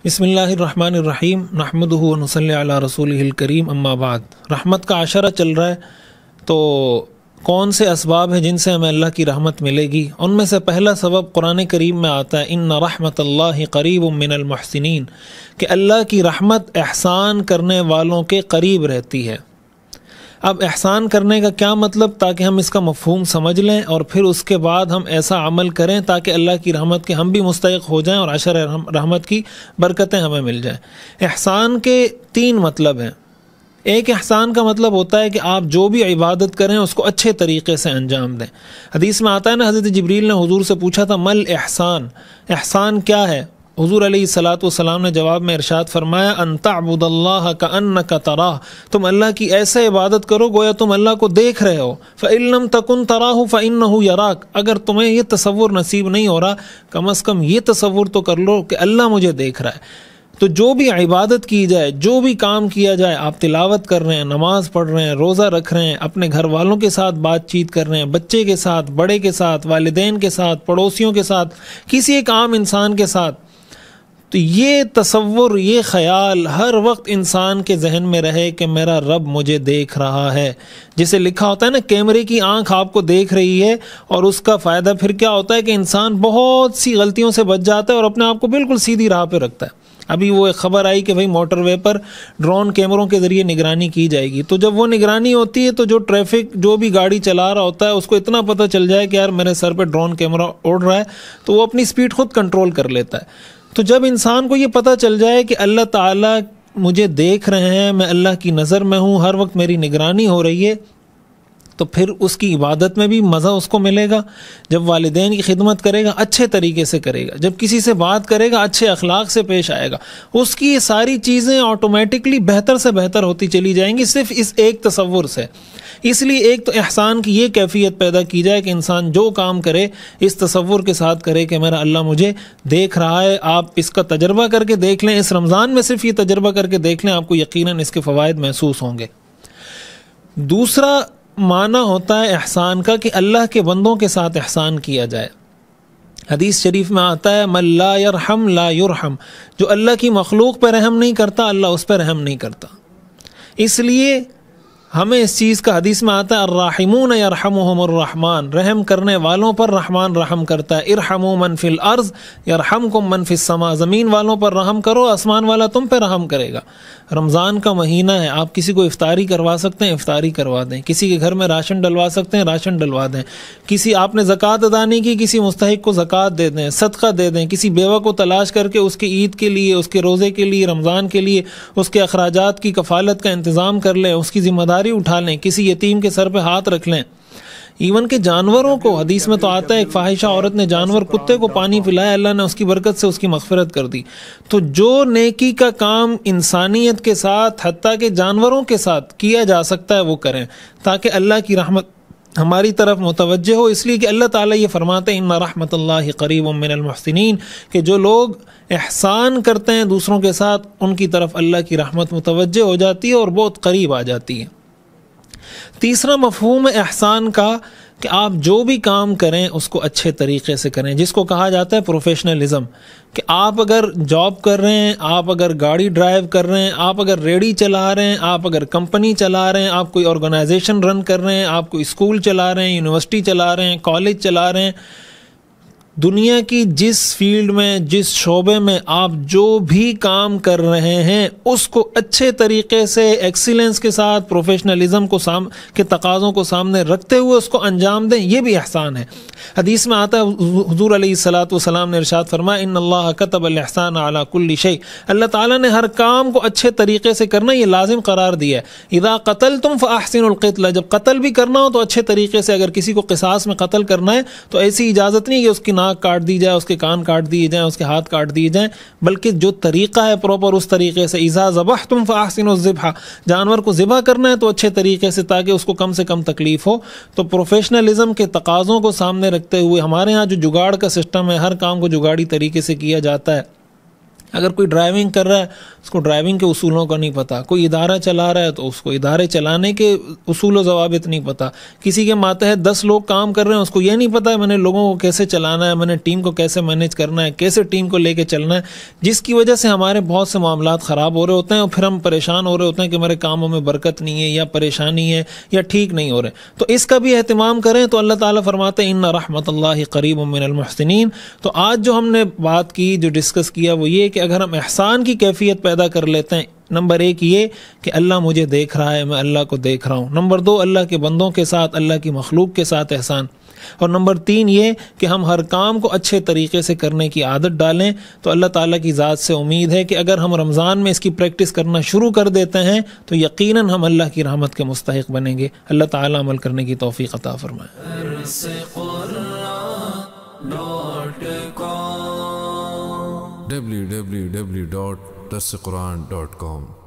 بسم اللہ الرحمن الرحیم نحمدہ ونصلی علی رسولہ الکریم اما بعد۔ رحمت کا عشرہ چل رہا ہے، تو کون سے اسباب ہیں جن سے ہمیں اللہ کی رحمت ملے گی؟ ان میں سے پہلا سبب قرآن کریم میں آتا ہے ان رحمت اللہ قریب من المحسنین، کہ اللہ کی رحمت احسان کرنے والوں کے قریب رہتی ہے۔ اب احسان کرنے کا کیا مطلب، تاکہ ہم اس کا مفہوم سمجھ لیں اور پھر اس کے بعد ہم ایسا عمل کریں تاکہ اللہ کی رحمت کے ہم بھی مستحق ہو جائیں اور عشر رحمت کی برکتیں ہمیں مل جائیں۔ احسان کے تین مطلب ہیں۔ ایک احسان کا مطلب ہوتا ہے کہ آپ جو بھی عبادت کریں اس کو اچھے طریقے سے انجام دیں۔ حدیث میں آتا ہے نا، حضرت جبریل نے حضور سے پوچھا تھا مل احسان، احسان کیا ہے؟ حضور علیہ الصلاۃ والسلام نے جواب میں ارشاد فرمایا ان تعبد اللہ کأنک تراہ، تم اللہ کی ایسے عبادت کرو گویا تم اللہ کو دیکھ رہے ہو۔ فإن لم تکن تراہ فإنہ یراک، اگر تمہیں یہ تصور نصیب نہیں ہو رہا، کم از کم یہ تصور تو کر لو کہ اللہ مجھے دیکھ رہا ہے۔ تو جو بھی عبادت کی جائے، جو بھی کام کیا جائے، آپ تلاوت کر رہے ہیں، نماز پڑھ رہے ہیں، روزہ رکھ رہے ہیں، اپنے گھر والوں کے ساتھ بات چیت کر رہے ہیں، بچے کے ساتھ، بڑے کے ساتھ، والدین کے ساتھ، پڑوسیوں کے ساتھ، کسی ایک عام انسان کے ساتھ، تو یہ تصور، یہ خیال ہر وقت انسان کے ذہن میں رہے کہ میرا رب مجھے دیکھ رہا ہے۔ جسے لکھا ہوتا ہے نا، کیمرے کی آنکھ آپ کو دیکھ رہی ہے، اور اس کا فائدہ پھر کیا ہوتا ہے کہ انسان بہت سی غلطیوں سے بچ جاتا ہے اور اپنے آپ کو بالکل سیدھی راہ پہ رکھتا ہے۔ ابھی وہ ایک خبر آئی کہ بھئی موٹر وے پر ڈرون کیمروں کے ذریعے نگرانی کی جائے گی، تو جب وہ نگرانی ہوتی ہے تو جو ٹریفک، جو بھی گاڑی چلا رہا ہوتا ہے، اس کو اتنا پتہ چل جائے کہ یار میرے سر پہ ڈرون کیمرہ اڑ رہا ہے، تو وہ اپنی سپیڈ خود کنٹرول کر لیتا ہے۔ تو جب انسان کو یہ پتہ چل جائے کہ اللہ تعالیٰ مجھے دیکھ رہے ہیں، میں اللہ کی نظر میں ہوں، ہر وقت میری نگرانی ہو رہی ہے، تو پھر اس کی عبادت میں بھی مزہ اس کو ملے گا۔ جب والدین کی خدمت کرے گا اچھے طریقے سے کرے گا، جب کسی سے بات کرے گا اچھے اخلاق سے پیش آئے گا، اس کی یہ ساری چیزیں آٹومیٹکلی بہتر سے بہتر ہوتی چلی جائیں گی صرف اس ایک تصور سے۔ اس لیے ایک تو احسان کی یہ کیفیت پیدا کی جائے کہ انسان جو کام کرے اس تصور کے ساتھ کرے کہ میرا اللہ مجھے دیکھ رہا ہے۔ آپ اس کا تجربہ کر کے دیکھ لیں، اس رمضان میں صرف یہ تجربہ کر کے دیکھ لیں، آپ کو یقیناً اس کے فوائد محسوس ہوں گے۔ دوسرا معنی ہوتا ہے احسان کا کہ اللہ کے بندوں کے ساتھ احسان کیا جائے۔ حدیث شریف میں آتا ہے من لا یرحم لا یرحم، جو اللہ کی مخلوق پہ رحم نہیں کرتا اللہ اس پہ رحم نہیں کرتا۔ اس لیے ہمیں اس چیز کا حدیث میں آتا ہے الراحمون یرحمہم الرحمن، رحم کرنے والوں پر رحمان رحم کرتا ہے۔ ارحموا من فی الارض یرحمکم من فی السماء، زمین والوں پر رحم کرو، آسمان والا تم پہ رحم کرے گا۔ رمضان کا مہینہ ہے، آپ کسی کو افطاری کروا سکتے ہیں افطاری کروا دیں، کسی کے گھر میں راشن ڈلوا سکتے ہیں راشن ڈلوا دیں، کسی آپ نے زکوٰۃ ادا نہیں کی کسی مستحق کو زکوٰۃ دے دیں، صدقہ دے دیں، کسی بیوہ کو تلاش کر کے اس کی عید کے لیے، اس کے روزے کے لیے، رمضان کے لیے اس کے اخراجات کی کفالت کا انتظام کر لیں، اس کی ذمہ داری اٹھا لیں، کسی یتیم کے سر پہ ہاتھ رکھ لیں۔ ایون کہ جانوروں کو، حدیث میں تو آتا ہے ایک فاحشہ عورت نے جانور کتے کو پانی پلایا، اللہ نے اس کی برکت سے اس کی مغفرت کر دی۔ تو جو نیکی کا کام انسانیت کے ساتھ حتیٰ کہ جانوروں کے ساتھ کیا جا سکتا ہے وہ کریں، تاکہ اللہ کی رحمت ہماری طرف متوجہ ہو۔ اس لیے کہ اللہ تعالیٰ یہ فرماتے ہیں ان رحمت اللہ قریب من المحسنین، کہ جو لوگ احسان کرتے ہیں دوسروں کے ساتھ ان کی طرف اللہ کی رحمت متوجہ ہو جاتی ہے اور بہت قریب آ جاتی ہے۔ تیسرا مفہوم ہے احسان کا کہ آپ جو بھی کام کریں اس کو اچھے طریقے سے کریں، جس کو کہا جاتا ہے پروفیشنلزم، کہ آپ اگر جاب کر رہے ہیں، آپ اگر گاڑی ڈرائیو کر رہے ہیں، آپ اگر ریڑھی چلا رہے ہیں، آپ اگر کمپنی چلا رہے ہیں، آپ کوئی آرگنائزیشن رن کر رہے ہیں، آپ کوئی اسکول چلا رہے ہیں، یونیورسٹی چلا رہے ہیں، کالج چلا رہے ہیں، دنیا کی جس فیلڈ میں، جس شعبے میں آپ جو بھی کام کر رہے ہیں اس کو اچھے طریقے سے ایکسیلنس کے ساتھ پروفیشنلزم کو کے تقاضوں کو سامنے رکھتے ہوئے اس کو انجام دیں، یہ بھی احسان ہے۔ حدیث میں آتا ہے حضور علیہ الصلاۃ والسلام نے ارشاد فرمایا ان اللہ کتب الاحسان علی کل شیء، اللہ تعالیٰ نے ہر کام کو اچھے طریقے سے کرنا یہ لازم قرار دیا ہے۔ اذا قتلتم فاحسنوا القتل، جب قتل بھی کرنا ہو تو اچھے طریقے سے، اگر کسی کو قصاص میں قتل کرنا ہے تو ایسی اجازت نہیں کہ اس کی ناک کاٹ دی جائے، اس کے کان کاٹ دیے جائیں، اس کے ہاتھ کاٹ دیے جائیں، بلکہ جو طریقہ ہے پراپر اس طریقے سے۔ اذا ذبحتم فاحسنوا الذبح، جانور کو ذبح کرنا ہے تو اچھے طریقے سے تاکہ اس کو کم سے کم تکلیف ہو۔ تو پروفیشنلزم کے تقاضوں کو سامنے رکھتے ہوئے ہمارے ہاں جو جگاڑ کا سسٹم ہے، ہر کام کو جگاڑی طریقے سے کیا جاتا ہے، اگر کوئی ڈرائیونگ کر رہا ہے اس کو ڈرائیونگ کے اصولوں کا نہیں پتہ، کوئی ادارہ چلا رہا ہے تو اس کو ادارے چلانے کے اصول و ضوابط نہیں پتہ، کسی کے ماتحت 10 لوگ کام کر رہے ہیں اس کو یہ نہیں پتہ ہے میں نے لوگوں کو کیسے چلانا ہے، میں نے ٹیم کو کیسے مینیج کرنا ہے، کیسے ٹیم کو لے کے چلنا ہے، جس کی وجہ سے ہمارے بہت سے معاملات خراب ہو رہے ہوتے ہیں اور پھر ہم پریشان ہو رہے ہوتے ہیں کہ میرے کاموں میں برکت نہیں ہے یا پریشانی ہے یا ٹھیک نہیں ہو رہے. تو اس کا بھی اہتمام کریں. تو اللہ تعالیٰ فرماتے ہیں ان رحمت اللہ قریب من المحسنین. تو آج جو ہم نے بات کی، جو ڈسکس کیا، وہ یہ کہ اگر ہم احسان کی کیفیت پیدا کر لیتے ہیں، نمبر 1 یہ کہ اللہ مجھے دیکھ رہا ہے، میں اللہ کو دیکھ رہا ہوں. نمبر 2 اللہ کے بندوں کے ساتھ، اللہ کی مخلوق کے ساتھ احسان. اور نمبر 3 یہ کہ ہم ہر کام کو اچھے طریقے سے کرنے کی عادت ڈالیں. تو اللہ تعالیٰ کی ذات سے امید ہے کہ اگر ہم رمضان میں اس کی پریکٹس کرنا شروع کر دیتے ہیں تو یقیناً ہم اللہ کی رحمت کے مستحق بنیں گے. اللہ تعالیٰ عمل کرنے کی توفیق عطا فرمائے. www.darsequran.com